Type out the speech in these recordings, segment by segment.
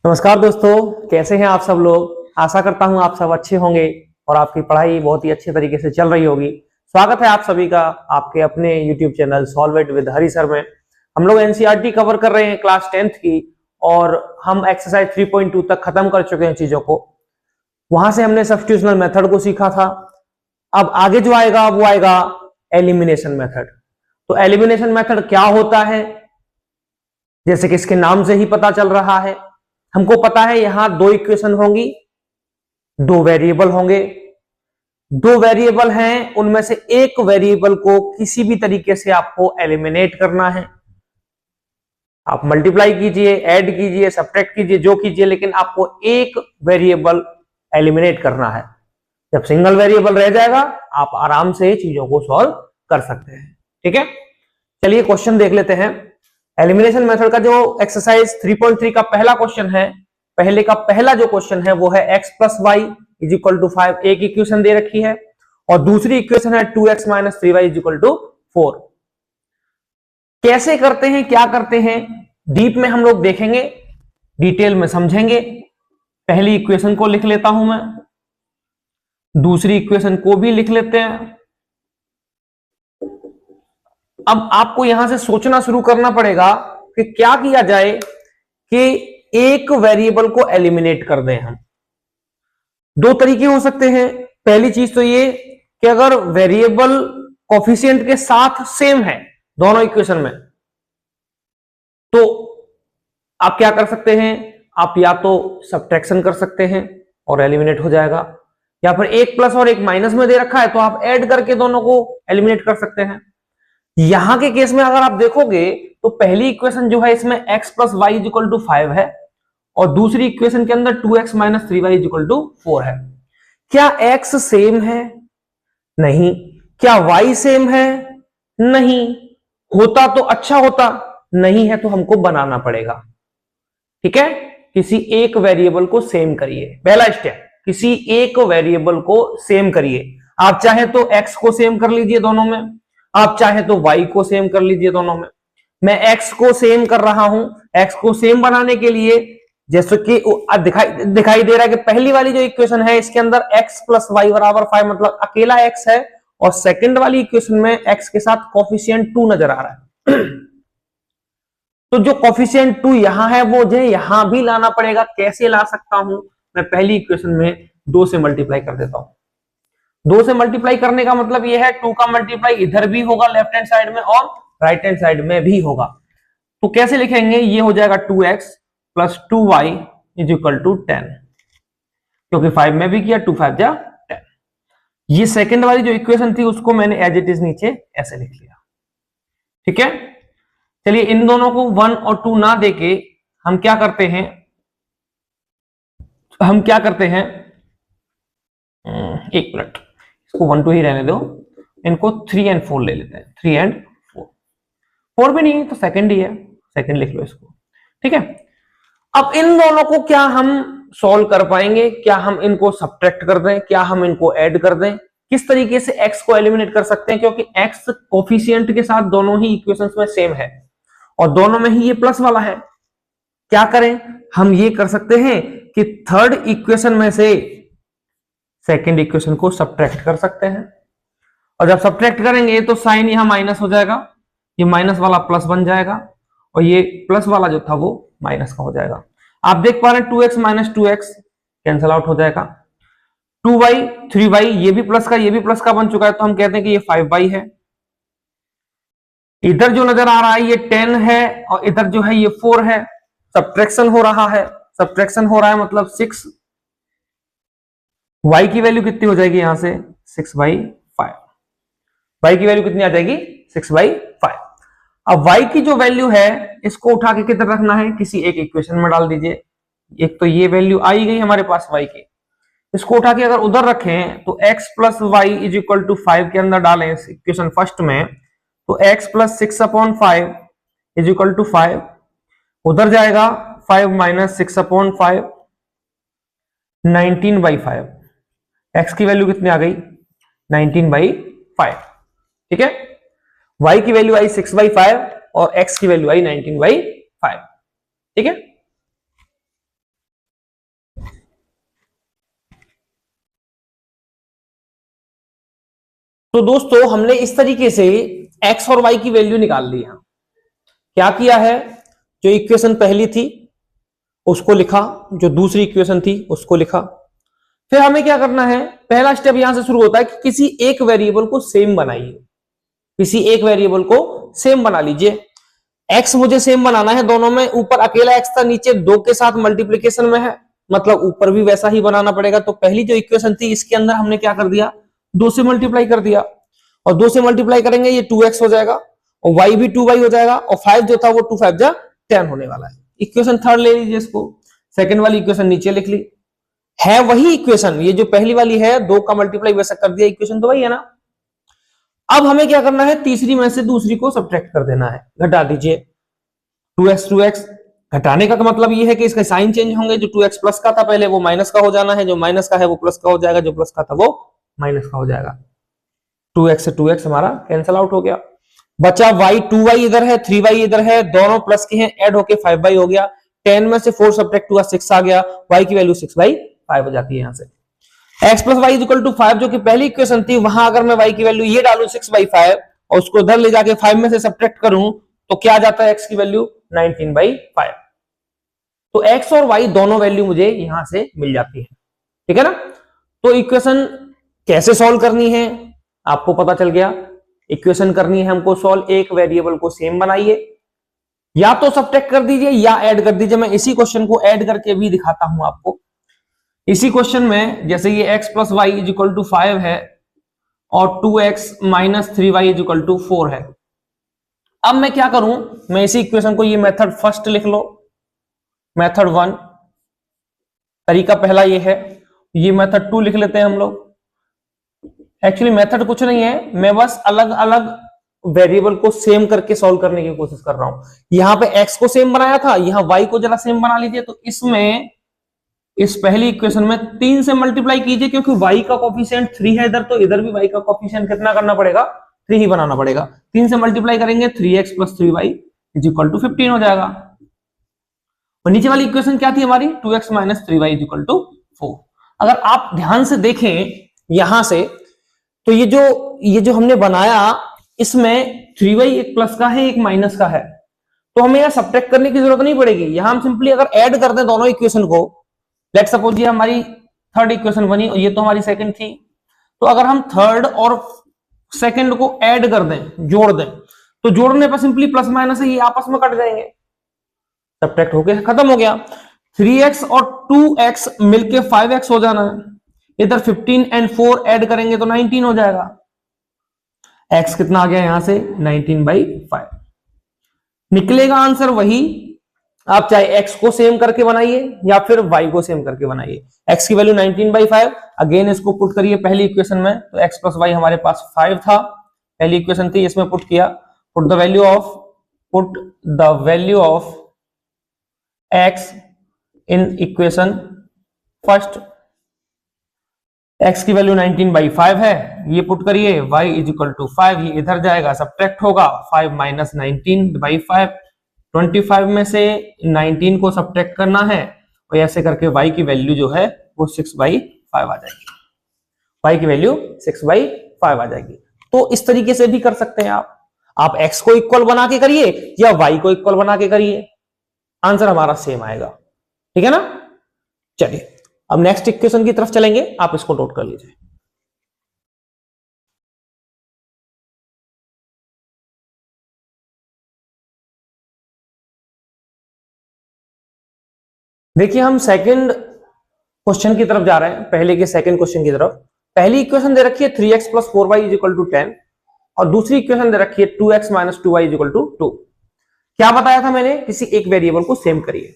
नमस्कार दोस्तों, कैसे हैं आप सब लोग। आशा करता हूं आप सब अच्छे होंगे और आपकी पढ़ाई बहुत ही अच्छे तरीके से चल रही होगी। स्वागत है आप सभी का आपके अपने YouTube channel solve it with Hari sir में। हम लोग एनसीईआरटी कवर कर रहे हैं क्लास 10th की और हम एक्सरसाइज 3.2 तक खत्म कर चुके हैं चीजों को। वहां से हमने सब्स्टिट्यूशनल मेथड को सीखा था। अब आगे जो आएगा वो आएगा एलिमिनेशन मेथड। तो एलिमिनेशन मेथड क्या होता है, जैसे कि इसके नाम से ही पता चल रहा है, हमको पता है यहां दो इक्वेशन होंगी, दो वेरिएबल होंगे। दो वेरिएबल हैं, उनमें से एक वेरिएबल को किसी भी तरीके से आपको एलिमिनेट करना है। आप मल्टीप्लाई कीजिए, ऐड कीजिए, सब्ट्रैक्ट कीजिए, जो कीजिए, लेकिन आपको एक वेरिएबल एलिमिनेट करना है। जब सिंगल वेरिएबल रह जाएगा आप आराम से चीजों को सॉल्व कर सकते हैं। ठीक है, चलिए क्वेश्चन देख लेते हैं। एलिमिनेशन मेथड का जो एक्सरसाइज 3.3 का पहला क्वेश्चन है, पहले का पहला जो क्वेश्चन है वो है x plus y is equal to 5। एक इक्वेशन दे रखी है और दूसरी इक्वेशन है 2x minus 3y is equal to 4। कैसे करते हैं, क्या करते हैं, डीप में हम लोग देखेंगे, डिटेल में समझेंगे। पहली इक्वेशन को लिख लेता हूं मैं, दूसरी इक्वेशन को भी लिख लेते हैं। अब आपको यहां से सोचना शुरू करना पड़ेगा कि क्या किया जाए कि एक वेरिएबल को एलिमिनेट कर दें हम। दो तरीके हो सकते हैं। पहली चीज तो ये कि अगर वेरिएबल कोफिशिएंट के साथ सेम है दोनों इक्वेशन में, तो आप क्या कर सकते हैं, आप या तो सब्ट्रैक्शन कर सकते हैं और एलिमिनेट हो जाएगा, या फिर एक प्लस और एक माइनस में दे रखा है तो आप ऐड करके दोनों को एलिमिनेट कर सकते हैं। यहां के केस में अगर आप देखोगे तो पहली इक्वेशन जो है इसमें x plus y is equal to 5 है और दूसरी इक्वेशन के अंदर 2x minus 3y is equal to 4 है। क्या x सेम है? नहीं। क्या y सेम है? नहीं। होता तो अच्छा होता, नहीं है तो हमको बनाना पड़ेगा। ठीक है, किसी एक वेरिएबल को सेम करिए। पहला स्टेप, किसी एक वेरिएबल को सेम करिए। आप चाहे तो x को सेम कर लीजिए दोनों में, आप चाहे तो y को सेम कर लीजिए दोनों में। मैं x को सेम कर रहा हूं। x को सेम बनाने के लिए जैसे कि दिखाई दे रहा है कि पहली वाली जो इक्वेशन है इसके अंदर x प्लस वाई बराबर 5 मतलब अकेला x है, और सेकंड वाली इक्वेशन में x के साथ कोफिशिएंट 2 नजर आ रहा है। तो जो कोफिशिएंट 2 यहां है वो मुझे यहां भी लाना पड़ेगा। कैसे ला सकता हूं? मैं पहली इक्वेशन में 2 से मल्टीप्लाई कर देता हूं। 2 से मल्टीप्लाई करने का मतलब यह है 2 का मल्टीप्लाई इधर भी होगा लेफ्ट हैंड साइड में और राइट हैंड साइड में भी होगा। तो कैसे लिखेंगे, ये हो जाएगा 2x plus 2y is equal to 10, क्योंकि 5 में भी किया, 2 5 जा 10। ये सेकंड वाली जो इक्वेशन थी उसको मैंने एज इट इज नीचे ऐसे लिख लिया। ठीक है, चलिए इन दोनों को 1 और 2 ना देके हम क्या करते हैं, एक मिनट, इसको 1 2 ही रहने दो, इनको 3 एंड 4 ले लेते हैं। 3 एंड 4 भी नहीं तो सेकंड ही है, सेकंड लिख लो इसको। ठीक है, अब इन दोनों को क्या हम सॉल्व कर पाएंगे, क्या हम इनको सब्ट्रैक्ट कर दें, क्या हम इनको ऐड कर दें, किस तरीके से x को एलिमिनेट कर सकते हैं, क्योंकि x कोफिशिएंट के साथ दोनों ही इक्वेशंस में सेम है और दोनों में ही ये प्लस वाला है। क्या करें, हम ये कर सकते हैं कि थर्ड इक्वेशन में से सेकंड इक्वेशन को सब्ट्रैक्ट कर सकते हैं, और जब सब्ट्रैक्ट करेंगे तो साइन यहां माइनस हो जाएगा, ये माइनस वाला प्लस बन जाएगा और ये प्लस वाला जो था वो माइनस का हो जाएगा। आप देख पा रहे हैं 2x minus 2x cancel out हो जाएगा, 2y 3y ये भी प्लस का ये भी प्लस का बन चुका है, तो हम कहते हैं कि ये 5y है। इधर जो नजर आ रहा है ये 10 है और इधर जो है ये 4 है। सब्ट्रैक्शन हो रहा है, सब्ट्रैक्शन हो रहा है मतलब 6, y की वैल्यू कितनी हो जाएगी यहां से 6/5, y की वैल्यू कितनी आ जाएगी 6/5। अब y की जो वैल्यू है इसको उठा के किधर रखना है, किसी एक इक्वेशन में डाल दीजिए। एक तो ये वैल्यू आई गई हमारे पास y की, इसको उठा के अगर उधर रखें तो x plus y is equal to 5 के अंदर डालें इक्वेशन फर्स्ट में, तो x plus 6/5 is equal to 5, उधर जाएगा 5 माइनस 6/5 19/5। x की वैल्यू कितनी आ गई 19/5। ठीक है, y की वैल्यू आई 6/5 और x की वैल्यू आई 19/5। ठीक है, तो दोस्तों हमने इस तरीके से x और y की वैल्यू निकाल ली है। क्या किया है, जो इक्वेशन पहली थी उसको लिखा, जो दूसरी इक्वेशन थी उसको लिखा। फिर हमें क्या करना है, पहला स्टेप यहां से शुरू होता है कि किसी एक वेरिएबल को सेम बनाइए। किसी एक वेरिएबल को सेम बना लीजिए। x मुझे सेम बनाना है, दोनों में ऊपर अकेला x था, नीचे 2 के साथ मल्टीप्लीकेशन में है, मतलब ऊपर भी वैसा ही बनाना पड़ेगा। तो पहली जो इक्वेशन थी इसके अंदर हमने क्या कर दिया, 2 से मल्टीप्लाई कर दिया, और 2 से मल्टीप्लाई करेंगे ये 2x हो जाएगा, और y भी 2y हो जाएगा, और 5 जो था वो 2 5 जा 10 होने वाला है। इक्वेशन थर्ड ले लीजिए, इसको सेकंड वाली इक्वेशन नीचे लिख ली, है वही इक्वेशन, ये जो पहली वाली है 2 का मल्टीप्लाई वैसा कर दिया, इक्वेशन तो वही है ना। अब हमें क्या करना है, तीसरी में से दूसरी को सब्ट्रैक्ट कर देना है, घटा दीजिए। 2x घटाने का मतलब ये है कि इसका साइन चेंज होंगे, जो 2x प्लस का था पहले वो माइनस का हो जाना है, जो माइनस का है वो प्लस का हो जाएगा, जो प्लस का था वो माइनस का हो जाएगा। 2x से 2x हमारा कैंसल आउट हो गया, बचा y, 2y इधर है, 3y इधर है, दोनों प्लस के हैं, ऐड होके 5y हो गया। 10 में से 4 सब्ट्रैक्ट हुआ 6 आ गया, y की वैल्यू 6/5 हो जाती है। यहां से x plus y equal to 5 जो कि पहली इक्वेशन थी, वहां अगर मैं y की वैल्यू ये डालू 6/5 और उसको उधर ले जाके 5 में से सब्ट्रैक्ट करूं तो क्या जाता है x की वैल्यू 19/5। तो x और y दोनों वैल्यू मुझे यहां से मिल जाती है, ठीक है ना। तो इक्वेशन कैसे सॉल्व करनी है आपको पता चल गया। इक्वेशन करनी है हमको सॉल्व, एक वेरिएबल को सेम बनाइए, या तो सब्ट्रैक्ट कर दीजिए या ऐड कर दीजिए। मैं इसी क्वेश्चन को ऐड करके भी दिखाता हूं आपको। इसी क्वेश्चन में जैसे ये x plus y is equal to 5 है और 2x minus 3y is equal to 4 है। अब मैं क्या करूं, मैं इसी इक्वेशन को, ये मेथड फर्स्ट लिख लो, मेथड 1, तरीका पहला ये है। ये मेथड 2 लिख लेते हैं हम लोग। एक्चुअली मेथड कुछ नहीं है, मैं बस अलग अलग वेरिएबल को सेम करके सॉल्व करने की कोशिश कर रहा हूं। यहां पे x को सेम बनाया था, यहां y को जरा सेम बना लीजिए। तो इसमें इस पहली इक्वेशन में 3 से मल्टीप्लाई कीजिए, क्योंकि y का कोफिशिएंट 3 है इधर, तो इधर भी y का कोफिशिएंट कितना करना पड़ेगा, 3 ही बनाना पड़ेगा। 3 से मल्टीप्लाई करेंगे 3x plus 3y is equal to 15 हो जाएगा। और नीचे वाली इक्वेशन क्या थी हमारी, 2x minus 3y is equal to 4। अगर आप ध्यान से देखें यहां से, तो ये जो हमने बनाया, इसमें 3y एक प्लस का है एक माइनस का है, तो हमें यहां सब्ट्रैक्ट करने की जरूरत नहीं पड़ेगी। यहां हम सिंपली अगर ऐड कर दें दोनों इक्वेशन को, लेट सपोज ये हमारी थर्ड इक्वेशन बनी और ये तो हमारी सेकंड थी, तो अगर हम थर्ड और सेकंड को ऐड कर दें, जोड़ दें, तो जोड़ने पर सिंपली प्लस माइनस है, ये आपस में कट जाएंगे, सब्ट्रैक्ट होके खत्म हो गया। 3x और 2x मिलके 5x हो जाना है, इधर 15 एंड 4 ऐड करेंगे तो 19 हो जाएगा। x कितना आ गया यहां से, 19/5 निकलेगा आंसर वही। आप चाहे x को सेम करके बनाइए या फिर y को सेम करके बनाइए। x की वैल्यू 19/5, अगेन इसको पुट करिए पहली इक्वेशन में, तो x प्लस वाई हमारे पास 5 था, पहली इक्वेशन थी, इसमें पुट किया। Put the value of x in equation first. x की वैल्यू 19/5 है, ये पुट करिए, y इज इक्वल टू 5, ये इधर जाएगा, सब्ट्रैक्ट होगा, 5 माइनस 19/5, 25 में से 19 को सब्ट्रैक्ट करना है, और ऐसे करके y की वैल्यू जो है वो 6/5 आ जाएगी। y की वैल्यू 6/5 आ जाएगी। तो इस तरीके से भी कर सकते हैं आप x को इक्वल बना के करिए या y को इक्वल बना के करिए, आंसर हमारा सेम आएगा, ठीक है ना। चलिए अब नेक्स्ट इक्वेशन की तरफ चलेंगे, आप इसको नोट कर लीजिए। देखिए हम सेकंड क्वेश्चन की तरफ जा रहे हैं, पहले के सेकंड क्वेश्चन की तरफ। पहली इक्वेशन दे रखी है 3x plus 4y is equal to 10, और दूसरी इक्वेशन दे रखी है 2x minus 2y is equal to 2। क्या बताया था मैंने, किसी एक वेरिएबल को सेम करिए।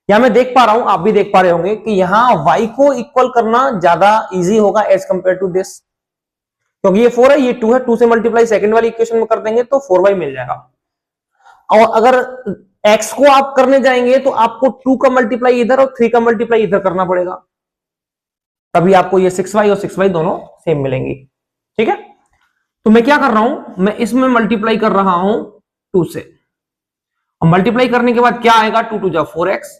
यहां मैं देख पा रहा हूं, आप भी देख पा रहे होंगे कि यहां y को इक्वल करना ज्यादा इजी होगा एज कंपेयर टू दिस, क्योंकि ये 4 है, ये 2 है, 2 से मल्टीप्लाई सेकंड वाली इक्वेशन में कर देंगे तो 4y मिल जाएगा। और अगर x को आप करने जाएंगे तो आपको 2 का मल्टीप्लाई इधर और 3 का मल्टीप्लाई इधर करना पड़ेगा, तभी आपको ये 6y और 6y दोनों सेम मिलेंगी, ठीक है। तो मैं क्या कर रहा हूं, मैं इसमें मल्टीप्लाई कर रहा हूं 2 से, और मल्टीप्लाई करने के बाद क्या आएगा, 2 2 जा 4x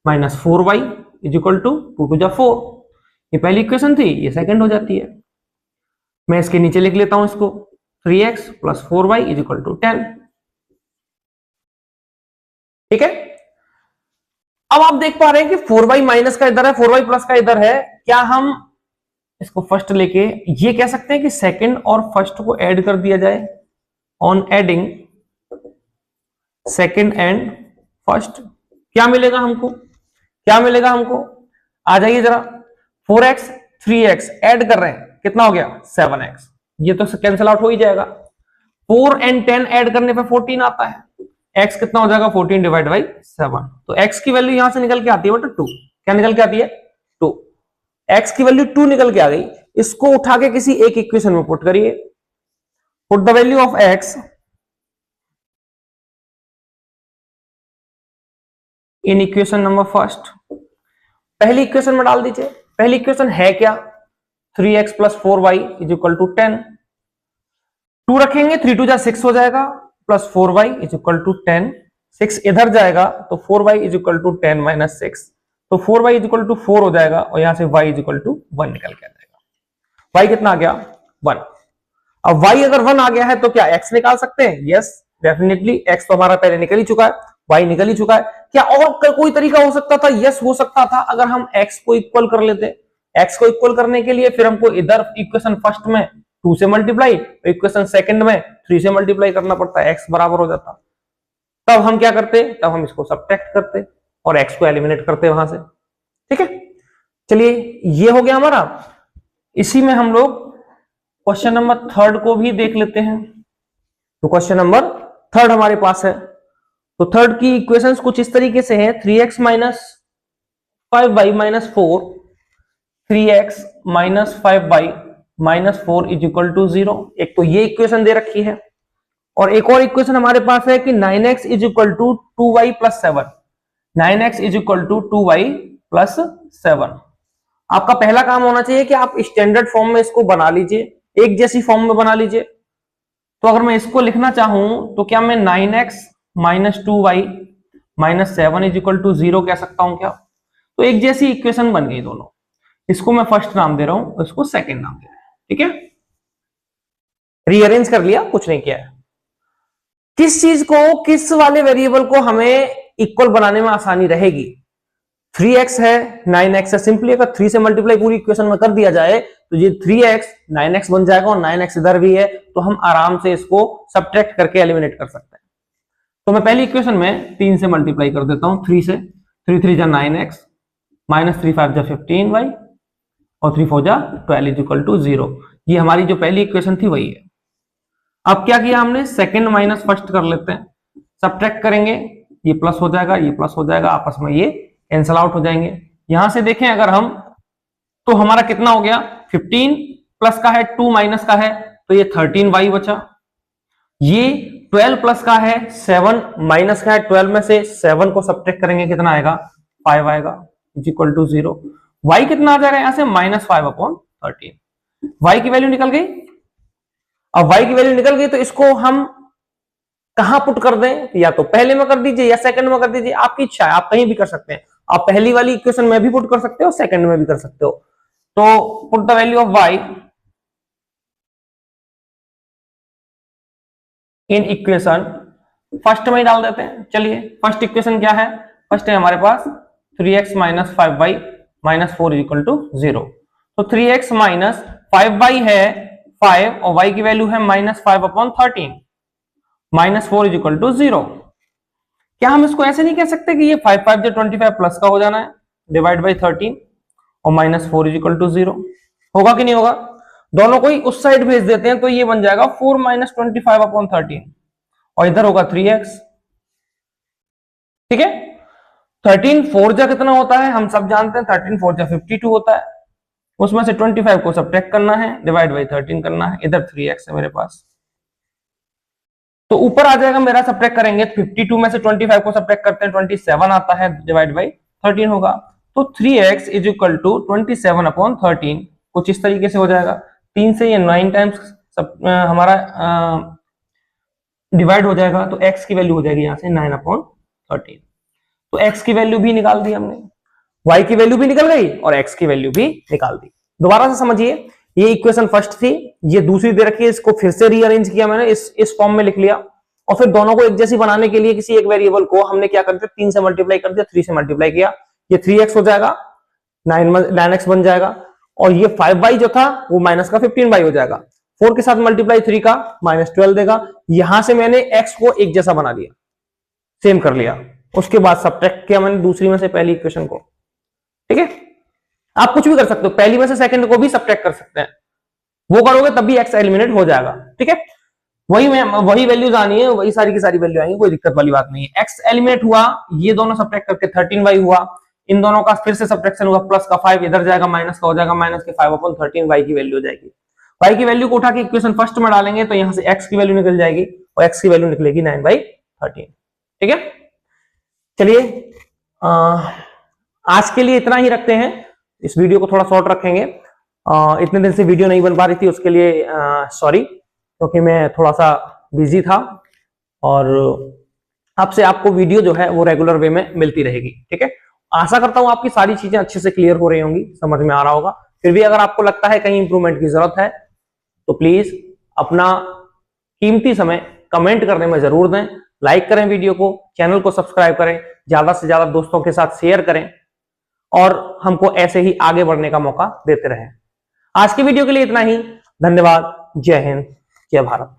minus 4y is equal to 2 2 जा 4। ये पहली इक्वेशन थी, ये सेकंड हो जाती है। मैं इसके नीचे लिख लेता हूं इसको 3x plus 4y is equal to 10। ठीक है, अब आप देख पा रहे हैं कि 4y माइनस का इधर है, 4y प्लस का इधर है। क्या हम इसको फर्स्ट लेके ये कह सकते हैं कि सेकंड और फर्स्ट को ऐड कर दिया जाए? On adding second and first क्या मिलेगा हमको? क्या मिलेगा हमको? आ जाइए जरा, 4x 3x ऐड कर रहे हैं, कितना हो गया? 7x। ये तो कैंसिल आउट हो ही जाएगा। 4 एंड 10 ऐड करने पे 14 आता है। x कितना हो जाएगा? 14 डिवाइड बाई 7। तो x की वैल्यू यहां से निकल के आती है बेटा 2। क्या निकल के आती है? 2। x की वैल्यू 2 निकल के आ गई। इसको उठा के किसी एक इक्वेशन में पुट करिए। Put the value of x in equation number first. पहली इक्वेशन में डाल दीजिए। पहली इक्वेशन है क्या? 3x plus 4y is equal to 10। 2 रखेंगे, 3 2 जा 6 हो जाएगा, plus 4y is equal to 10। 6 इधर जाएगा तो 4y is equal to 10 minus 6, तो 4y इज इक्वल टू 4 हो जाएगा और यहां से y इज इक्वल टू 1 निकल के आ जाएगा। y कितना आ गया? 1। अब y अगर 1 आ गया है तो क्या x निकाल सकते हैं? यस डेफिनेटली, x तो हमारा पहले निकल ही चुका है, y निकल ही चुका है। क्या और कोई तरीका हो सकता था? यस हो सकता था, अगर हम x को इक्वल कर लेते। x को इक्वल करने के लिए फिर हमको इधर इक्वेशन फर्स्ट में 2 से मल्टीप्लाई, इक्वेशन सेकंड में 3 से मल्टीप्लाई करना पड़ता है, x बराबर हो जाता। तब हम क्या करते? तब हम इसको सब्ट्रैक्ट करते और x को एलिमिनेट करते वहां से। ठीक है, चलिए ये हो गया हमारा। इसी में हम लोग क्वेश्चन नंबर 3 को भी देख लेते हैं। तो क्वेश्चन नंबर 3 हमारे पास है। तो 3 की इक्वेशंस कुछ इस तरीके से है, 3x minus 5y minus 4, 3x minus 5y minus 4 is equal to 0। एक तो ये इक्वेशन दे रखी है, और एक और इक्वेशन हमारे पास है कि 9x is equal to 2y plus 7। 9x is equal to 2y plus 7। आपका पहला काम होना चाहिए कि आप स्टैंडर्ड फॉर्म में इसको बना लीजिए, एक जैसी फॉर्म में बना लीजिए। तो अगर मैं इसको लिखना चाहूं तो क्या मैं 9x minus 2y minus 7 is equal to 0 कह सकता हूं क्या? तो एक जैसी इक्वेशन बन गई दोनों। इसको मैं फर्स्ट नाम दे रहा हूं, इसको सेकंड नाम दे रहा हूं। ठीक है, रीअरेंज कर लिया, कुछ नहीं किया है। किस चीज को, किस वाले वेरिएबल को हमें इक्वल बनाने में आसानी रहेगी? 3x है, 9x है, सिंपली अगर 3 से मल्टीप्लाई पूरी इक्वेशन में कर दिया जाए तो ये 3x 9x बन जाएगा, और 9x इधर भी है, तो हम आराम से इसको सब्ट्रैक्ट करके एलिमिनेट कर सकते हैं। तो मैं पहली इक्वेशन में 3 से मल्टीप्लाई कर देता हूं, 3 से। 3 3 जा 9x, माइनस 3 5 जा 15y, और 3 4 जा 12 इज इक्वल टू 0। ये हमारी जो पहली इक्वेशन थी वही है। अब क्या किया हमने? सेकंड माइनस फर्स्ट कर लेते हैं, सब्ट्रैक्ट करेंगे, ये प्लस हो जाएगा, ये प्लस हो जाएगा, आपस में ये कैंसल आउट हो जाएंगे। यहां से देखें अगर हम, तो हमारा कितना हो गया? 15 प्लस का है, 2 माइनस का है, तो ये 13y बचा। ये 12 प्लस का है, 7 माइनस का है, 12 में से 7 को सब्ट्रैक्ट करेंगे, कितना आएगा? 5 आएगा, इज इक्वल टू 0। y कितना आ जाएगा यहां से? Minus 5 upon 13। y की वैल्यू निकल गई। अब y की वैल्यू निकल गई तो इसको हम कहां पुट कर दें? या तो पहले में कर दीजिए या सेकंड में कर दीजिए, आपकी इच्छा है, आप कहीं भी कर सकते हैं। आप पहली वाली इक्वेशन में भी पुट कर सकते हो, सेकंड में भी कर सकते हो। तो put the value of y in equation first में ही डाल देते हैं। चलिए फर्स्ट इक्वेशन क्या है? फर्स्ट है हमारे पास 3x minus 5y minus 4 equal to 0। तो 3x माइनस 5y है 5, और y की वैल्यू है minus 5 upon 13, minus 4 is equal to 0। क्या हम इसको ऐसे नहीं कह सकते कि ये 5 5 जो 25 प्लस का हो जाना है, डिवाइड बाई 13, और माइनस 4 इज इक्वल टू 0? होगा कि नहीं होगा? दोनों को ही उस साइड भेज देते हैं, तो ये बन जाएगा 4 माइनस 25 अपॉन 13, और इधर होगा 3x। ठीक है, 13 4 जा कितना होता है? हम सब जानते हैं 13 4 जा 52 होता है। उसमें से 25 को सब्ट्रैक्ट करना है, डिवाइड बाई 13 करना है। इधर 3x है मेरे पास, तो ऊपर आ जाएगा मेरा, सब्ट्रैक्ट करेंगे 52 में से 25 को सब्ट्रैक्ट करते हैं, 27 आता है, डिवाइड बाई 13 होगा। तो 3x is equal to 27 upon 13, कुछ इस तरीके से हो जाएगा। 3 से ये 9 टाइम्स हमारा डिवाइड हो जाएगा, तो x की वैल्यू हो जाएगी यहां से 9 अपॉन 13। तो x की वैल्यू भी निकाल दी हमने, y की वैल्यू भी निकल गई और x की वैल्यू भी निकाल दी। दोबारा से समझिए, ये इक्वेशन फर्स्ट थी, ये दूसरी दे रखी है, इसको फिर से रीअरेंज किया मैंने, इस फॉर्म में लिख लिया। और फिर दोनों को एक जैसी बनाने के लिए किसी एक वेरिएबल को हमने क्या कर दिया, 3 से मल्टीप्लाई कर दिया, 3 से मल्टीप्लाई किया, ये 3x हो जाएगा, 9x बन जाएगा, और ये 5y जो था वो माइनस का 15y हो जाएगा। 4 के साथ मल्टीप्लाई 3 का -12 देगा। यहां से मैंने x को एक जैसा बना दिया, सेम कर लिया। उसके बाद सब्ट्रैक्ट किया मैंने दूसरी में से पहली इक्वेशन को। ठीक है, आप कुछ भी कर सकते हो, पहली में से सेकंड को भी सब्ट्रैक्ट कर सकते हैं, वो करोगे तब भी x एलिमिनेट हो जाएगा। ठीक है, वही वैल्यूज आनी है, वही सारी की सारी वैल्यू आएंगी, कोई दिक्कत वाली बात नहीं है। x एलिमिनेट हुआ, ये दोनों सब्ट्रैक्ट करके 13y हुआ, इन दोनों का फिर से सब्ट्रैक्शन हुआ, प्लस का 5 इधर जाएगा, माइनस का हो जाएगा, माइनस के 5/13 y की वैल्यू हो जाएगी। y की वैल्यू को उठा के इक्वेशन फर्स्ट में डालेंगे तो यहां से x की वैल्यू निकल जाएगी, और x की वैल्यू निकलेगी 9/13। ठीक है, चलिए आज के लिए इतना ही रखते हैं, इस वीडियो को थोड़ा शॉर्ट रखेंगे। इतने दिन से वीडियो नहीं बन पा रही थी, उसके लिए सॉरी, क्योंकि मैं थोड़ा सा बिजी था, और अब से आपको वीडियो जो है वो रेगुलर वे में मिलती रहेगी। ठीक है, आशा करता हूं आपकी सारी चीजें अच्छे से क्लियर हो रही होंगी, समझ में आ रहा होगा। फिर भी अगर आपको लगता है कहीं इंप्रूवमेंट की जरूरत है तो प्लीज अपना कीमती समय कमेंट करने में जरूर दें, लाइक करें वीडियो को, चैनल को सब्सक्राइब करें, ज्यादा से ज्यादा दोस्तों के साथ शेयर करें, और हमको ऐसे ही आगे बढ़ने का मौका देते रहें। आज की वीडियो के लिए इतना ही, धन्यवाद, जय हिंद, जय भारत।